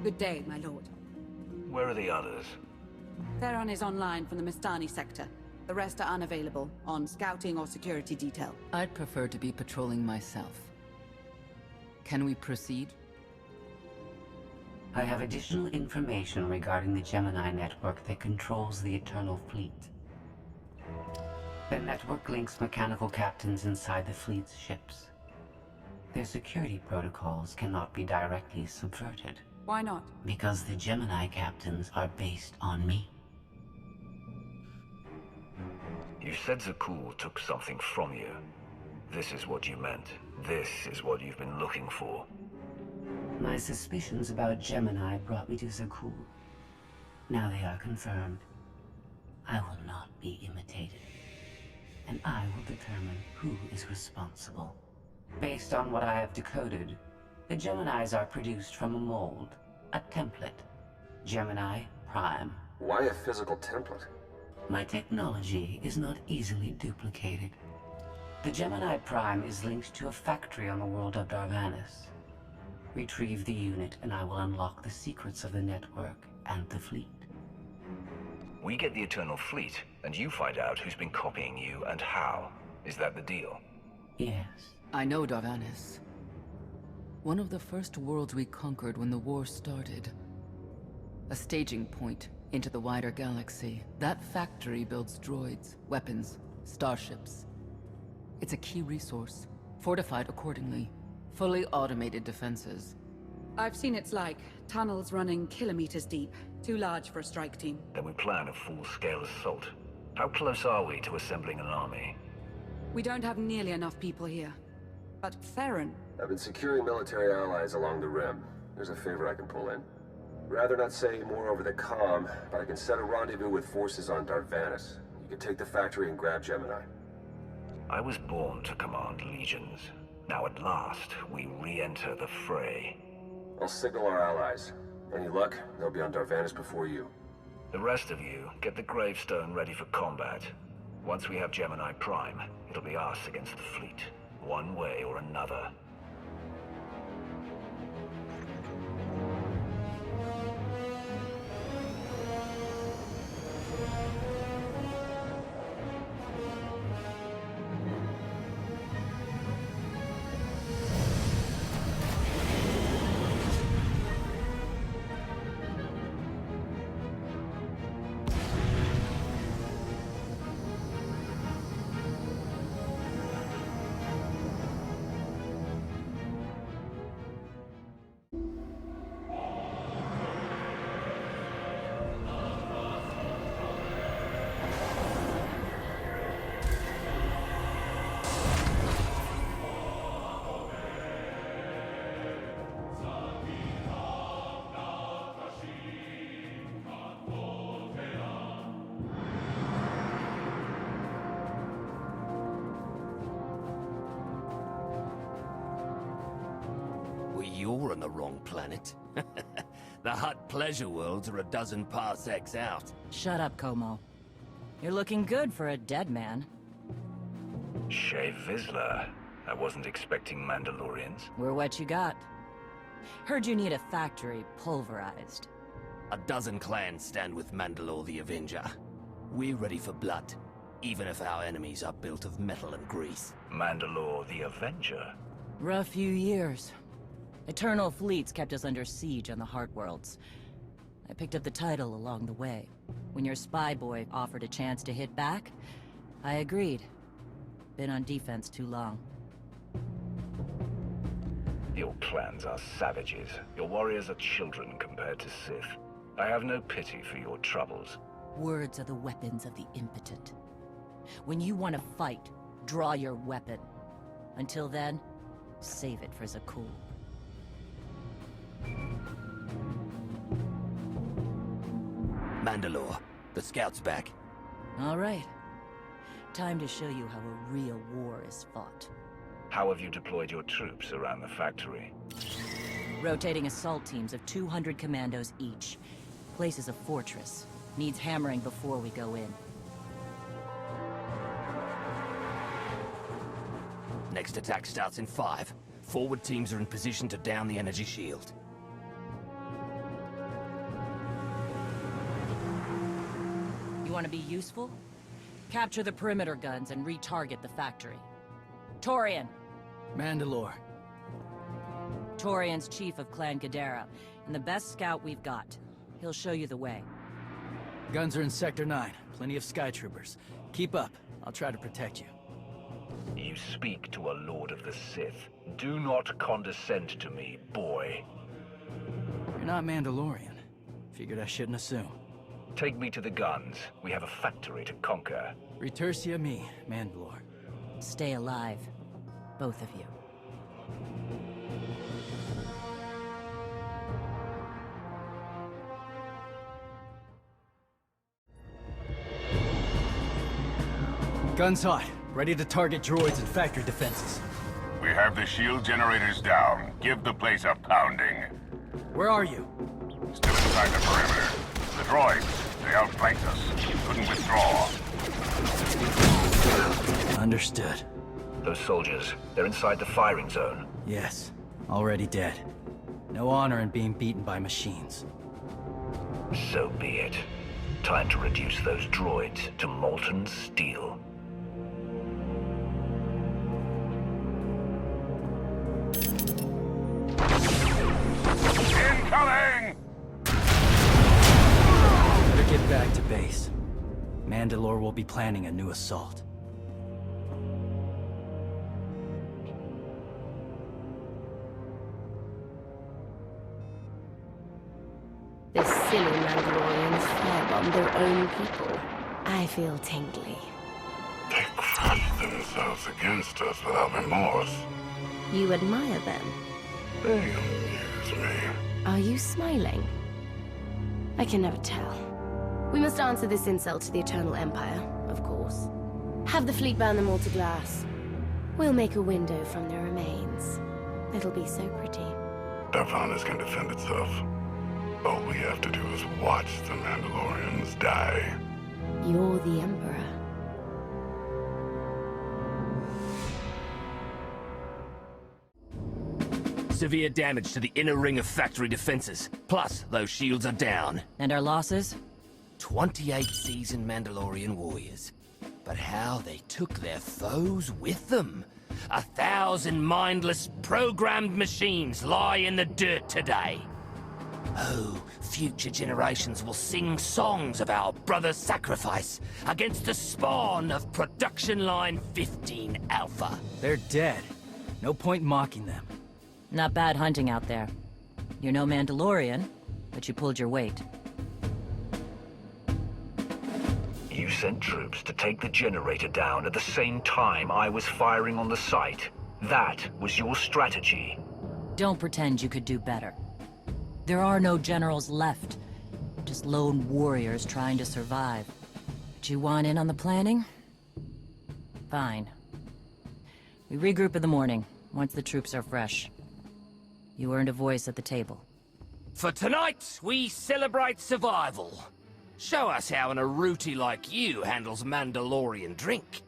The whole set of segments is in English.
Good day, my lord. Where are the others? Theron is online from the Mistani sector. The rest are unavailable, on scouting or security detail. I'd prefer to be patrolling myself. Can we proceed? I have additional information regarding the Gemini network that controls the Eternal Fleet. The network links mechanical captains inside the fleet's ships. Their security protocols cannot be directly subverted. Why not? Because the Gemini captains are based on me. You said Zakul took something from you. This is what you meant. This is what you've been looking for. My suspicions about Gemini brought me to Zakul. Now they are confirmed. I will not be imitated. And I will determine who is responsible. Based on what I have decoded, the Geminis are produced from a mold, a template. Gemini Prime. Why a physical template? My technology is not easily duplicated. The Gemini Prime is linked to a factory on the world of Darvanis. Retrieve the unit and I will unlock the secrets of the network and the fleet. We get the Eternal Fleet, and you find out who's been copying you and how. Is that the deal? Yes. I know Darvanis. One of the first worlds we conquered when the war started. A staging point into the wider galaxy. That factory builds droids, weapons, starships. It's a key resource, fortified accordingly. Fully automated defenses. I've seen it's like tunnels running kilometers deep. Too large for a strike team. Then we plan a full-scale assault. How close are we to assembling an army? We don't have nearly enough people here. But Theron... I've been securing military allies along the rim. There's a favor I can pull in. Rather not say more over the comm, but I can set a rendezvous with forces on Darvanis. You can take the factory and grab Gemini. I was born to command legions. Now at last, we re-enter the fray. I'll signal our allies. Any luck, they'll be on Darvanis before you. The rest of you, get the gravestone ready for combat. Once we have Gemini Prime, it'll be us against the fleet. One way or another. You're on the wrong planet. The Hutt pleasure worlds are a dozen parsecs out. Shut up, Como. You're looking good for a dead man. Shay Vizsla. I wasn't expecting Mandalorians. We're what you got. Heard you need a factory pulverized. A dozen clans stand with Mandalore the Avenger. We're ready for blood, even if our enemies are built of metal and grease. Mandalore the Avenger? Rough few years. Eternal fleets kept us under siege on the Heart Worlds. I picked up the title along the way. When your spy boy offered a chance to hit back, I agreed. Been on defense too long. Your clans are savages. Your warriors are children compared to Sith. I have no pity for your troubles. Words are the weapons of the impotent. When you want to fight, draw your weapon. Until then, save it for Zakul. Mandalore, the scout's back. All right. Time to show you how a real war is fought. How have you deployed your troops around the factory? Rotating assault teams of 200 commandos each. Place is a fortress. Needs hammering before we go in. Next attack starts in 5. Forward teams are in position to down the energy shield. want to be useful? Capture the perimeter guns and retarget the factory. Torian. Mandalore. Torian's chief of Clan Ghidorah, and the best scout we've got. He'll show you the way. Guns are in Sector 9. Plenty of skytroopers. Keep up. I'll try to protect you. You speak to a Lord of the Sith. Do not condescend to me, boy. You're not Mandalorian. Figured I shouldn't assume. Take me to the guns. We have a factory to conquer. Retursia me, Mandalore. Stay alive. Both of you. Guns hot. Ready to target droids and factory defenses. We have the shield generators down. Give the place a pounding. Where are you? Still inside the perimeter. The droids, they outflanked us. Couldn't withdraw. Understood. Those soldiers, they're inside the firing zone. Yes. Already dead. No honor in being beaten by machines. So be it. Time to reduce those droids to molten steel. Incoming! Better get back to base. Mandalore will be planning a new assault. The silly Mandalorians firebomb their own people. I feel tingly. They crushed themselves against us without remorse. You admire them? They amuse me. Are you smiling? I can never tell. We must answer this insult to the Eternal Empire, of course. Have the fleet burn them all to glass. We'll make a window from their remains. It'll be so pretty. Darvanus can defend itself. All we have to do is watch the Mandalorians die. You're the Emperor. Severe damage to the inner ring of factory defenses. Plus, those shields are down. And our losses? 28 seasoned Mandalorian warriors. But how they took their foes with them. 1,000 mindless, programmed machines lie in the dirt today. Oh, future generations will sing songs of our brother's sacrifice against the spawn of Production Line 15 Alpha. They're dead. No point mocking them. Not bad hunting out there. You're no Mandalorian, but you pulled your weight. You sent troops to take the generator down at the same time I was firing on the site. That was your strategy. Don't pretend you could do better. There are no generals left. Just lone warriors trying to survive. But you want in on the planning? Fine. We regroup in the morning, once the troops are fresh. You earned a voice at the table. For tonight, we celebrate survival. Show us how an Aruti like you handles Mandalorian drink.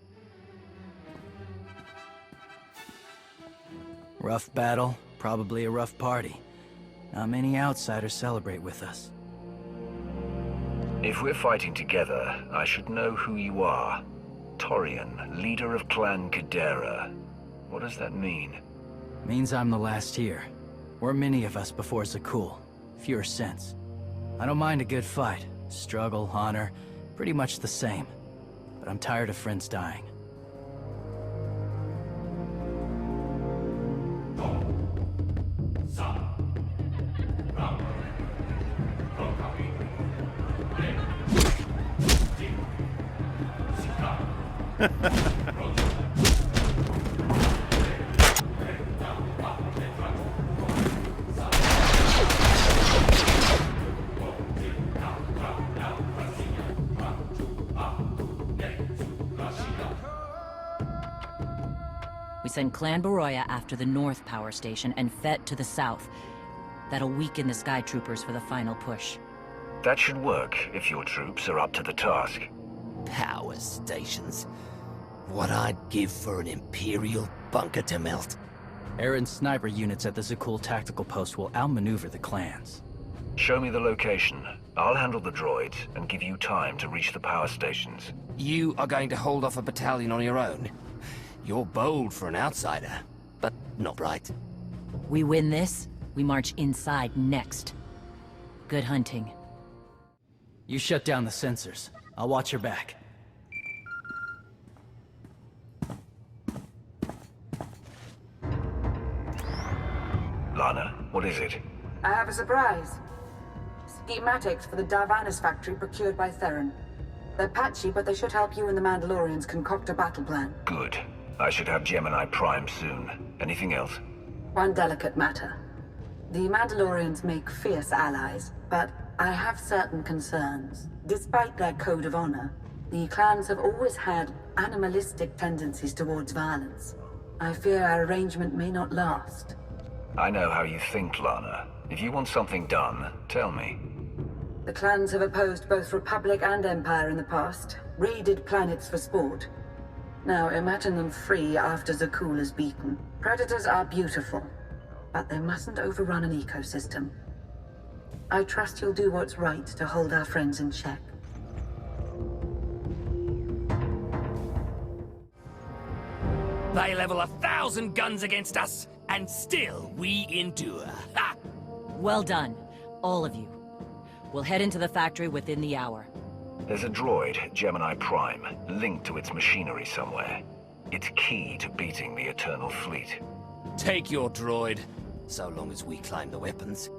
Rough battle, probably a rough party. Not many outsiders celebrate with us. If we're fighting together, I should know who you are. Torian, leader of Clan Ghidorah. What does that mean? Means I'm the last here. We're many of us before Zakul. Fewer since. I don't mind a good fight. Struggle, honor, pretty much the same. But I'm tired of friends dying. We send Clan Baroya after the North Power Station and Fett to the south. That'll weaken the Sky Troopers for the final push. That should work if your troops are up to the task. Power stations. What I'd give for an Imperial bunker to melt. Aaron's sniper units at the Zakul tactical post will outmaneuver the clans. Show me the location. I'll handle the droids and give you time to reach the power stations. You are going to hold off a battalion on your own? You're bold for an outsider, but not bright. We win this, we march inside next. Good hunting. You shut down the sensors. I'll watch your back. Lana, what is it? I have a surprise. Schematics for the Darvanis factory procured by Theron. They're patchy, but they should help you and the Mandalorians concoct a battle plan. Good. I should have Gemini Prime soon. Anything else? One delicate matter. The Mandalorians make fierce allies, but I have certain concerns. Despite their code of honor, the clans have always had animalistic tendencies towards violence. I fear our arrangement may not last. I know how you think, Lana. If you want something done, tell me. The clans have opposed both Republic and Empire in the past, raided planets for sport. Now imagine them free after Zakul is beaten. Predators are beautiful, but they mustn't overrun an ecosystem. I trust you'll do what's right to hold our friends in check. They level 1,000 guns against us, and still we endure. Ha! Well done, all of you. We'll head into the factory within the hour. There's a droid, Gemini Prime, linked to its machinery somewhere. It's key to beating the Eternal Fleet. Take your droid, so long as we claim the weapons.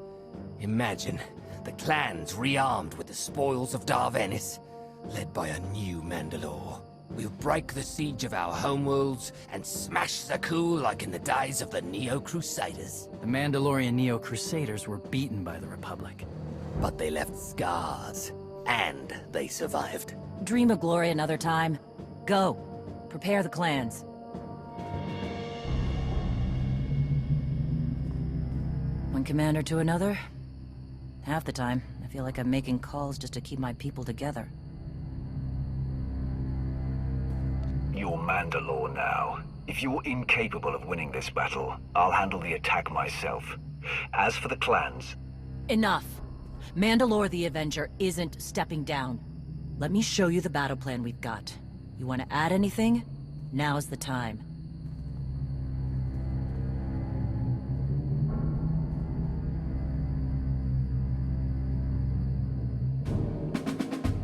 Imagine the clans rearmed with the spoils of Darvanis, led by a new Mandalore. We'll break the siege of our homeworlds and smash Zakul like in the days of the Neo-Crusaders. The Mandalorian Neo-Crusaders were beaten by the Republic. But they left scars, and they survived. Dream of glory another time. Go. Prepare the clans. One commander to another. Half the time, I feel like I'm making calls just to keep my people together. You're Mandalore now. If you're incapable of winning this battle, I'll handle the attack myself. As for the clans... Enough. Mandalore the Avenger isn't stepping down. Let me show you the battle plan we've got. You want to add anything? Now's the time.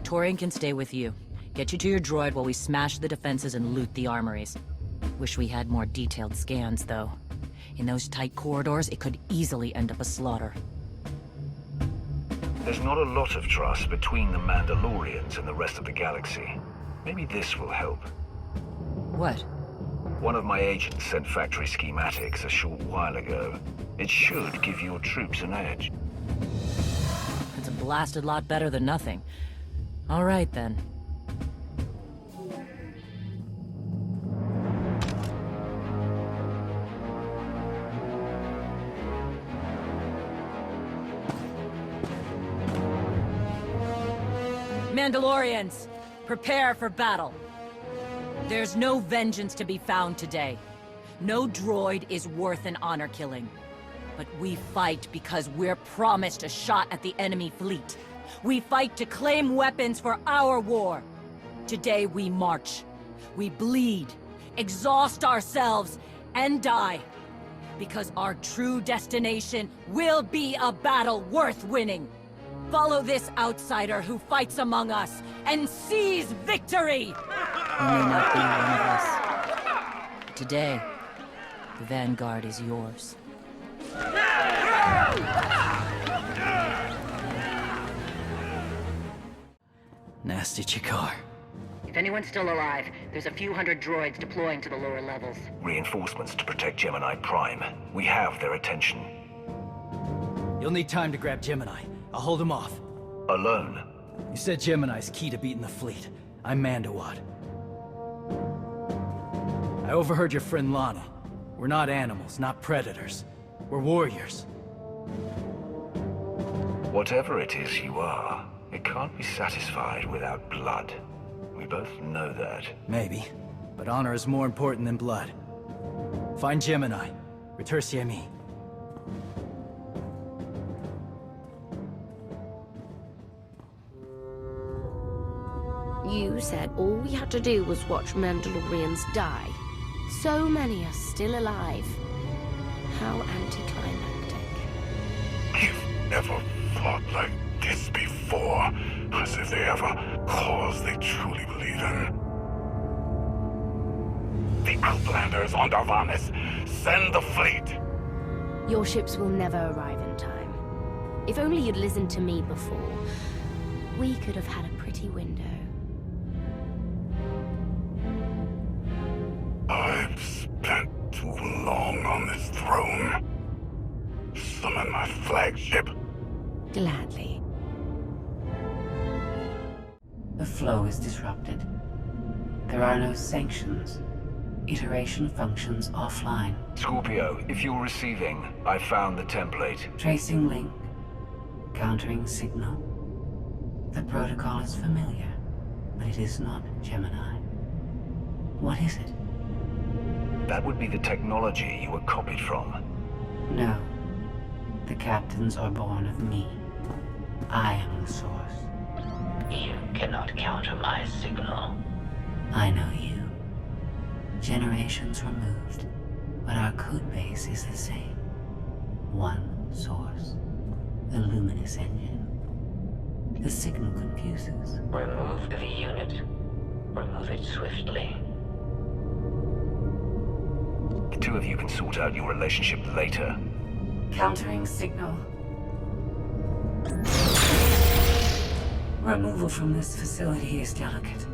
Torian can stay with you. Get you to your droid while we smash the defenses and loot the armories. Wish we had more detailed scans, though. In those tight corridors, it could easily end up a slaughter. There's not a lot of trust between the Mandalorians and the rest of the galaxy. Maybe this will help. What? One of my agents sent factory schematics a short while ago. It should give your troops an edge. It's a blasted lot better than nothing. All right, then. Mandalorians, prepare for battle. There's no vengeance to be found today. No droid is worth an honor killing. But we fight because we're promised a shot at the enemy fleet. We fight to claim weapons for our war. Today we march. We bleed, exhaust ourselves, and die. Because our true destination will be a battle worth winning. Follow this outsider who fights among us and seize victory! You may not be one of us. Today, the Vanguard is yours. Nasty Chikar. If anyone's still alive, there's a few hundred droids deploying to the lower levels. Reinforcements to protect Gemini Prime. We have their attention. You'll need time to grab Gemini. I'll hold him off. Alone? You said Gemini's key to beating the fleet. I'm Mandawad. I overheard your friend Lana. We're not animals, not predators. We're warriors. Whatever it is you are, it can't be satisfied without blood. We both know that. Maybe, but honor is more important than blood. Find Gemini. Retursi mi. You said all we had to do was watch Mandalorians die. So many are still alive. How anticlimactic. You've never fought like this before, as if they have a cause they truly believe in. The Outlanders on Darvanis! Send the fleet! Your ships will never arrive in time. If only you'd listened to me before, we could have had a pretty window. I've spent too long on this throne. Summon my flagship. Gladly. The flow is disrupted. There are no sanctions. Iteration functions offline. Scorpio, if you're receiving, I found the template. Tracing link. Countering signal. The protocol is familiar, but it is not Gemini. What is it? That would be the technology you were copied from. No. The captains are born of me. I am the source. You cannot counter my signal. I know you. Generations removed, but our code base is the same. One source. The luminous engine. The signal confuses. Remove the unit. Remove it swiftly. The two of you can sort out your relationship later. Countering signal. Removal from this facility is delicate.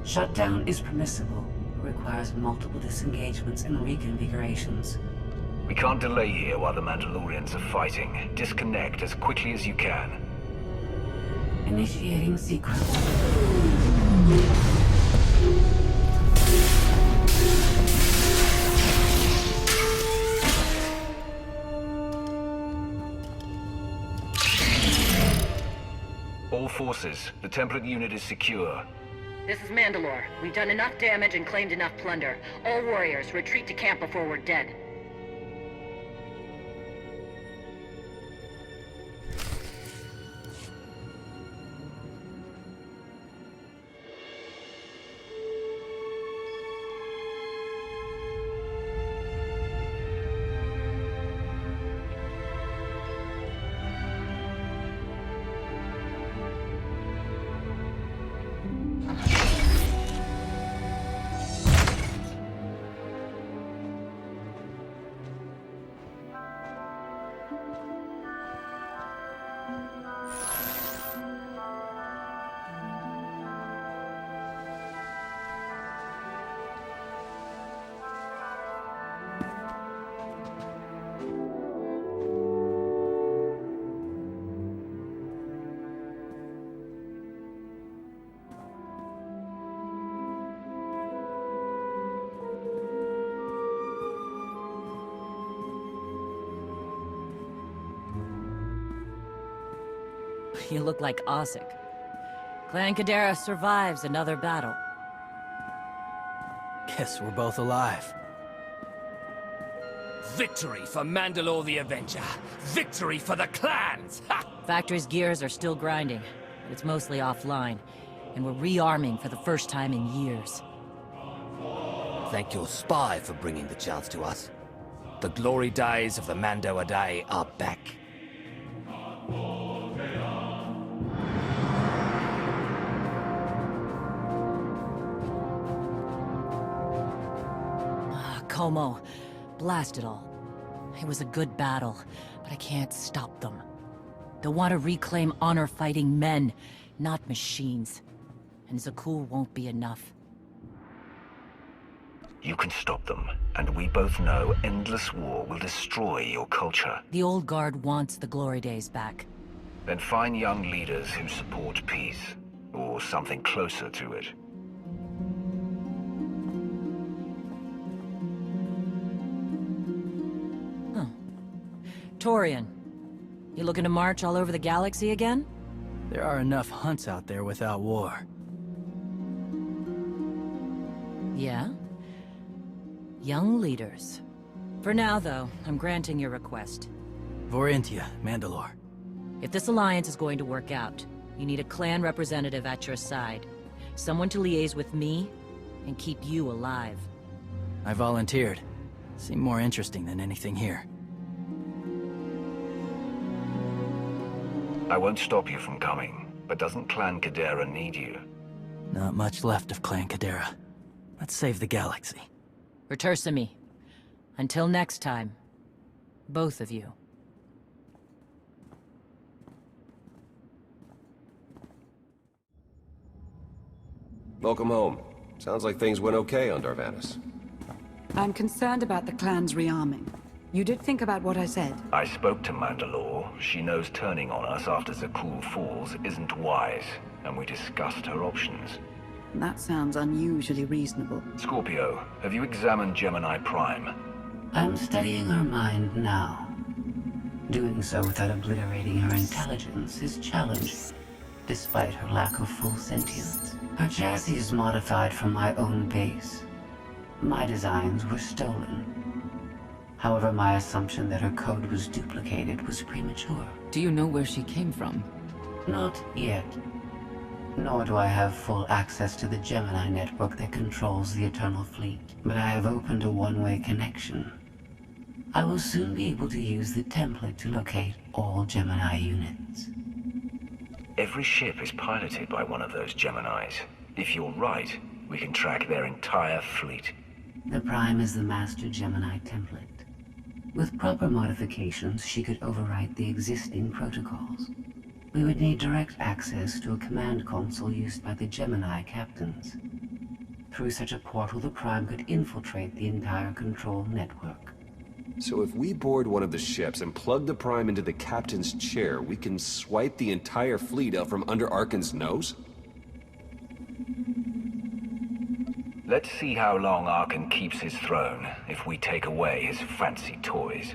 Shutdown is permissible, but requires multiple disengagements and reconfigurations. We can't delay here while the Mandalorians are fighting. Disconnect as quickly as you can. Initiating sequence. All forces, the template unit is secure. This is Mandalore. We've done enough damage and claimed enough plunder. All warriors, retreat to camp before we're dead. You look like Osik. Clan Kadera survives another battle. Guess we're both alive. Victory for Mandalore the Avenger! Victory for the clans! Ha! Factory's gears are still grinding, but it's mostly offline. And we're rearming for the first time in years. Thank your spy for bringing the chance to us. The glory days of the Mando Adae are back. Como, blast it all. It was a good battle, but I can't stop them. They'll want to reclaim honor-fighting men, not machines. And Zakul won't be enough. You can stop them, and we both know endless war will destroy your culture. The old guard wants the glory days back. Then find young leaders who support peace, or something closer to it. Torian, you looking to march all over the galaxy again? There are enough hunts out there without war. Yeah? Young leaders. For now, though, I'm granting your request. Vorintia, Mandalore. If this alliance is going to work out, you need a clan representative at your side. Someone to liaise with me and keep you alive. I volunteered. Seemed more interesting than anything here. I won't stop you from coming, but doesn't Clan Kadera need you? Not much left of Clan Kadera. Let's save the galaxy. Return me. Until next time, both of you. Welcome home. Sounds like things went okay on Darvanis. I'm concerned about the clan's rearming. You did think about what I said? I spoke to Mandalore. She knows turning on us after Zakul falls isn't wise, and we discussed her options. That sounds unusually reasonable. Scorpio, have you examined Gemini Prime? I'm studying her mind now. Doing so without obliterating her intelligence is challenging, despite her lack of full sentience. Her chassis is modified from my own base. My designs were stolen. However, my assumption that her code was duplicated was premature. Do you know where she came from? Not yet. Nor do I have full access to the Gemini network that controls the Eternal Fleet. But I have opened a one-way connection. I will soon be able to use the template to locate all Gemini units. Every ship is piloted by one of those Geminis. If you're right, we can track their entire fleet. The Prime is the master Gemini template. With proper modifications, she could overwrite the existing protocols. We would need direct access to a command console used by the Gemini captains. Through such a portal, the Prime could infiltrate the entire control network. So if we board one of the ships and plug the Prime into the captain's chair, we can swipe the entire fleet out from under Arkan's nose? Let's see how long Arkan keeps his throne if we take away his fancy toys.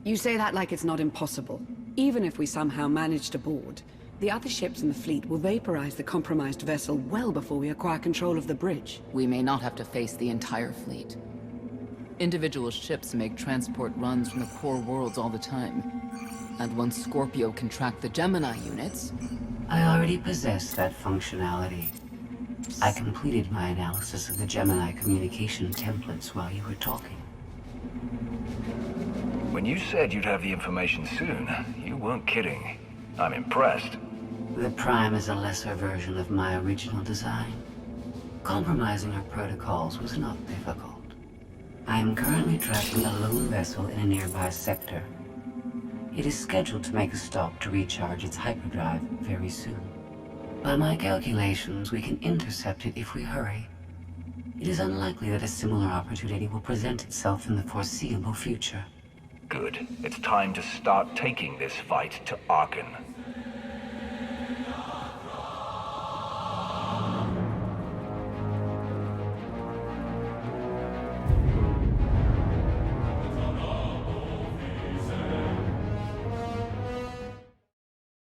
You say that like it's not impossible. Even if we somehow manage to board, the other ships in the fleet will vaporize the compromised vessel well before we acquire control of the bridge. We may not have to face the entire fleet. Individual ships make transport runs from the core worlds all the time. And once Scorpio can track the Gemini units... I already possess that functionality. I completed my analysis of the Gemini communication templates while you were talking. When you said you'd have the information soon, you weren't kidding. I'm impressed. The Prime is a lesser version of my original design. Compromising her protocols was not difficult. I am currently tracking a lone vessel in a nearby sector. It is scheduled to make a stop to recharge its hyperdrive very soon. By my calculations, we can intercept it if we hurry. It is unlikely that a similar opportunity will present itself in the foreseeable future. Good. It's time to start taking this fight to Arkan.